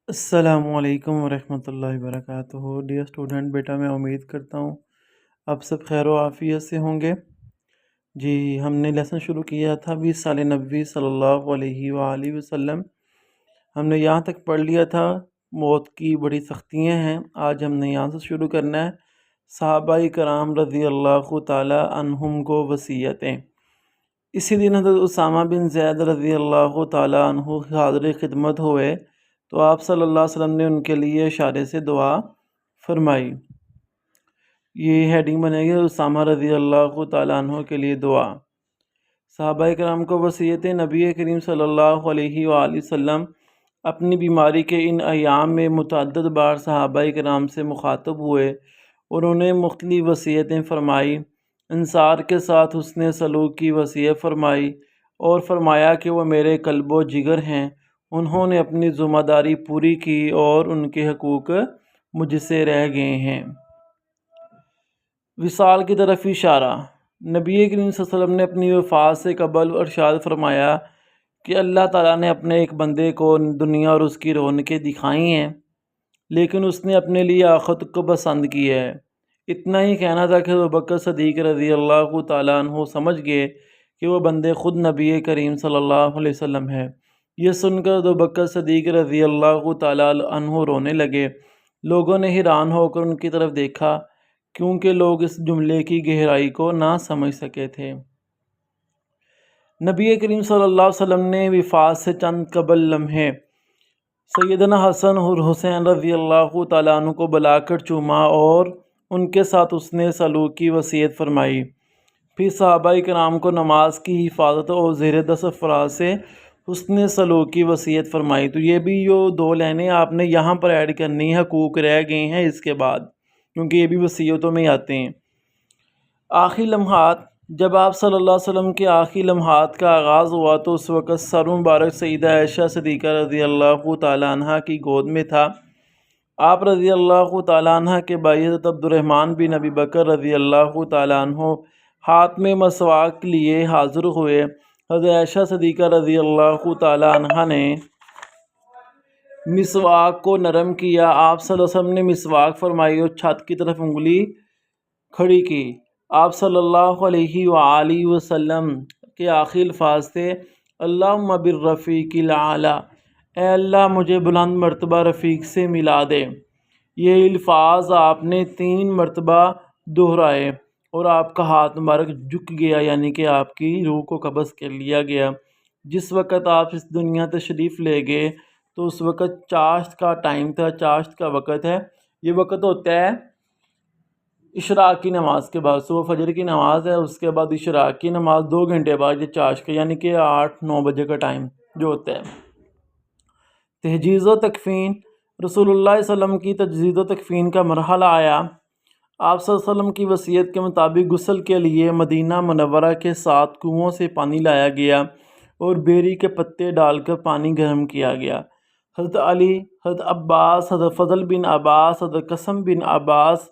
السلام علیکم ورحمۃ اللہ وبرکاتہ۔ ڈیئر اسٹوڈنٹ، بیٹا میں امید کرتا ہوں آپ سب خیر و عافیت سے ہوں گے۔ جی، ہم نے لیسن شروع کیا تھا 20 سال نبوی صلی اللہ علیہ وآلہ وسلم۔ ہم نے یہاں تک پڑھ لیا تھا موت کی بڑی سختیاں ہیں۔ آج ہم نے یہاں سے شروع کرنا ہے صحابہ کرام رضی اللہ تعالی عنہم کو وصیتیں۔ اسی دن حضرت اسامہ بن زید رضی اللہ تعالی عنہ حاضر خدمت ہوئے تو آپ صلی اللہ علیہ وسلم نے ان کے لیے اشارے سے دعا فرمائی۔ یہ ہیڈنگ بنے گی اسامہ رضی اللہ تعالیٰ عنہ کے لیے دعا۔ صحابہ کرام کو وصیتیں۔ نبی کریم صلی اللہ علیہ وآلہ وسلم اپنی بیماری کے ان ایام میں متعدد بار صحابہ کرام سے مخاطب ہوئے اور انہیں مختلف وصیتیں فرمائی۔ انصار کے ساتھ حسن سلوک کی وصیت فرمائی اور فرمایا کہ وہ میرے قلب و جگر ہیں، انہوں نے اپنی ذمہ داری پوری کی اور ان کے حقوق مجھ سے رہ گئے ہیں۔ وصال کی طرف اشارہ۔ نبی کریم صلی اللہ علیہ وسلم نے اپنی وفات سے قبل ارشاد فرمایا کہ اللہ تعالیٰ نے اپنے ایک بندے کو دنیا اور اس کی رونقیں دکھائی ہیں، لیکن اس نے اپنے لیے آخرت کو پسند کیا ہے۔ اتنا ہی کہنا تھا کہ ابوبکر صدیق رضی اللہ تعالیٰ عنہ سمجھ گئے کہ وہ بندے خود نبی کریم صلی اللہ علیہ وسلم ہے۔ یہ سن کر ابوبکر صدیق رضی اللہ تعالیٰ عنہ رونے لگے۔ لوگوں نے حیران ہو کر ان کی طرف دیکھا کیونکہ لوگ اس جملے کی گہرائی کو نہ سمجھ سکے تھے۔ نبی کریم صلی اللہ علیہ وسلم نے وفات سے چند قبل لمحے سیدنا حسن اور حسین رضی اللہ تعالیٰ عنہ کو بلا کر چوما اور ان کے ساتھ اس نے سلوک کی وصیت فرمائی۔ پھر صحابہ کرام کو نماز کی حفاظت اور زیر 10 افراد سے حسن سلوک کی وصیت فرمائی۔ تو یہ بھی جو دو لائنیں آپ نے یہاں پر ایڈ کرنی ہیں، حقوق رہ گئے ہیں اس کے بعد، کیونکہ یہ بھی وصیتوں میں آتے ہیں۔ آخری لمحات۔ جب آپ صلی اللہ علیہ وسلم کے آخری لمحات کا آغاز ہوا تو اس وقت سر مبارک سیدہ عائشہ صدیقہ رضی اللہ تعالیٰ عنہ کی گود میں تھا۔ آپ رضی اللہ تعالیٰ عنہ کے بھائی حضرت عبد الرحمن بن ابی بکر رضی اللہ تعالیٰ عنہ ہاتھ میں مسواک لیے حاضر ہوئے۔ حضرت عائشہ صدیقہ رضی اللہ تعالیٰ عنہ نے مسواک کو نرم کیا۔ آپ صلی اللہ علیہ وسلم نے مسواک فرمائی اور چھت کی طرف انگلی کھڑی کی۔ آپ صلی اللہ علیہ وآلہ وسلم کے آخری الفاظ تھے، اللہم بالرفیق الاعلیٰ، اے اللہ مجھے بلند مرتبہ رفیق سے ملا دے۔ یہ الفاظ آپ نے 3 مرتبہ دہرائے اور آپ کا ہاتھ مبارک جھک گیا، یعنی کہ آپ کی روح کو قبض کر لیا گیا۔ جس وقت آپ اس دنیا تشریف لے گئے تو اس وقت چاشت کا ٹائم تھا، چاشت کا وقت ہے۔ یہ وقت ہوتا ہے اشراق کی نماز کے بعد، صبح فجر کی نماز ہے، اس کے بعد اشراق کی نماز 2 گھنٹے بعد یہ چاشت کا، یعنی کہ 8-9 بجے کا ٹائم جو ہوتا ہے۔ تجہیز و تکفین۔ رسول اللہ صلی اللہ علیہ وسلم کی تجہیز و تکفین کا مرحلہ آیا۔ آپ صلی اللہ علیہ وسلم کی وصیت کے مطابق غسل کے لیے مدینہ منورہ کے 7 کنوؤں سے پانی لایا گیا اور بیری کے پتے ڈال کر پانی گرم کیا گیا۔ حضرت علی، حضرت عباس، حضرت فضل بن عباس، حضرت قاسم بن عباس،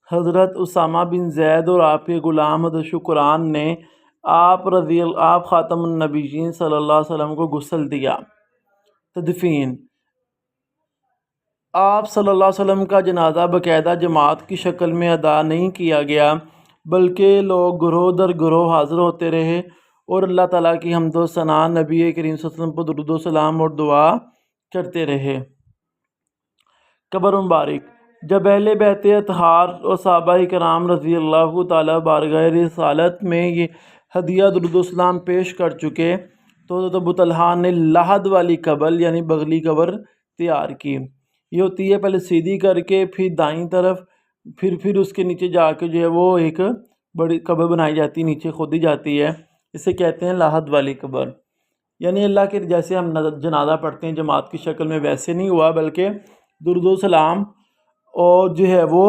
حضرت اسامہ بن زید اور آپ کے غلام حضرت شکران نے آپ خاتم النبیین صلی اللہ علیہ وسلم کو غسل دیا۔ تدفین۔ آپ صلی اللہ علیہ وسلم کا جنازہ باقاعدہ جماعت کی شکل میں ادا نہیں کیا گیا، بلکہ لوگ گروہ در گروہ حاضر ہوتے رہے اور اللہ تعالیٰ کی حمد و ثنا، نبی کریم صلی اللہ علیہ وسلم پر درود و سلام اور دعا کرتے رہے۔ قبر مبارک۔ جب اہل بیت اطہار اور صحابہ کرام رضی اللہ تعالیٰ بارگاہ رسالت میں یہ ہدیہ درود و سلام پیش کر چکے تو حضرت ابو طلحہ نے لحد والی قبر یعنی بغلی قبر تیار کی۔ یہ ہوتی ہے پہلے سیدھی کر کے، پھر دائیں طرف، پھر اس کے نیچے جا کے جو ہے وہ ایک بڑی قبر بنائی جاتی ہے، نیچے کھودی جاتی ہے، اسے کہتے ہیں لحد والی قبر۔ یعنی اللہ کے جیسے ہم جنازہ پڑھتے ہیں جماعت کی شکل میں، ویسے نہیں ہوا، بلکہ درود و سلام اور جو ہے وہ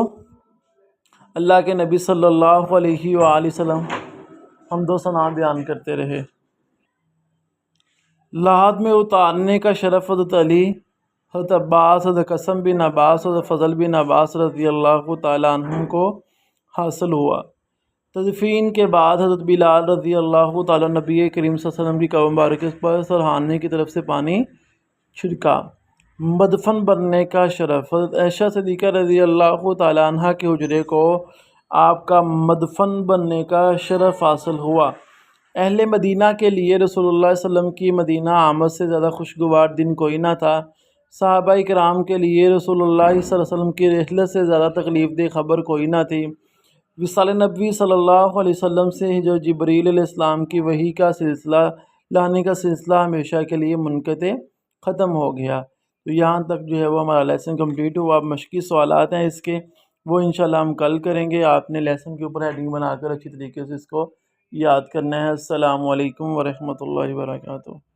اللہ کے نبی صلی اللہ علیہ وآلہ وسلم حمد و ثنا بیان کرتے رہے۔ لحد میں اتارنے کا شرف حضرت علی، حضرت عباس، حضرت قاسم بن عباس، حضرت فضل بن عباس رضی اللہ تعالیٰ عنہ کو حاصل ہوا۔ تدفین کے بعد حضرت بلال رضی اللہ تعالیٰ نبی کریم صلی اللہ علیہ وسلم کی قبر مبارک پر سرہانے کی طرف سے پانی چھڑکا۔ مدفن بننے کا شرف۔ حضرت عائشہ صدیقہ رضی اللہ تعالیٰ عنہ کے حجرے کو آپ کا مدفن بننے کا شرف حاصل ہوا۔ اہل مدینہ کے لیے رسول اللہ صلی اللہ علیہ وسلم کی مدینہ آمد سے زیادہ خوشگوار دن کوئی نہ تھا۔ صحابہ کرام کے لیے رسول اللہ صلی اللہ علیہ وسلم کی رحلت سے زیادہ تکلیف دہ خبر کوئی نہ تھی۔ وصال نبی صلی اللہ علیہ وسلم سے جو جبریل علیہ السلام کی وحی کا سلسلہ لانے کا سلسلہ ہمیشہ کے لیے منقطع ختم ہو گیا۔ تو یہاں تک جو ہے وہ ہمارا لیسن کمپلیٹ ہوا۔ اب مشقی سوالات ہیں اس کے، وہ انشاءاللہ ہم کل کریں گے۔ آپ نے لیسن کے اوپر ہیڈنگ بنا کر اچھی طریقے سے اس کو یاد کرنا ہے۔ السلام علیکم ورحمۃ اللہ وبرکاتہ۔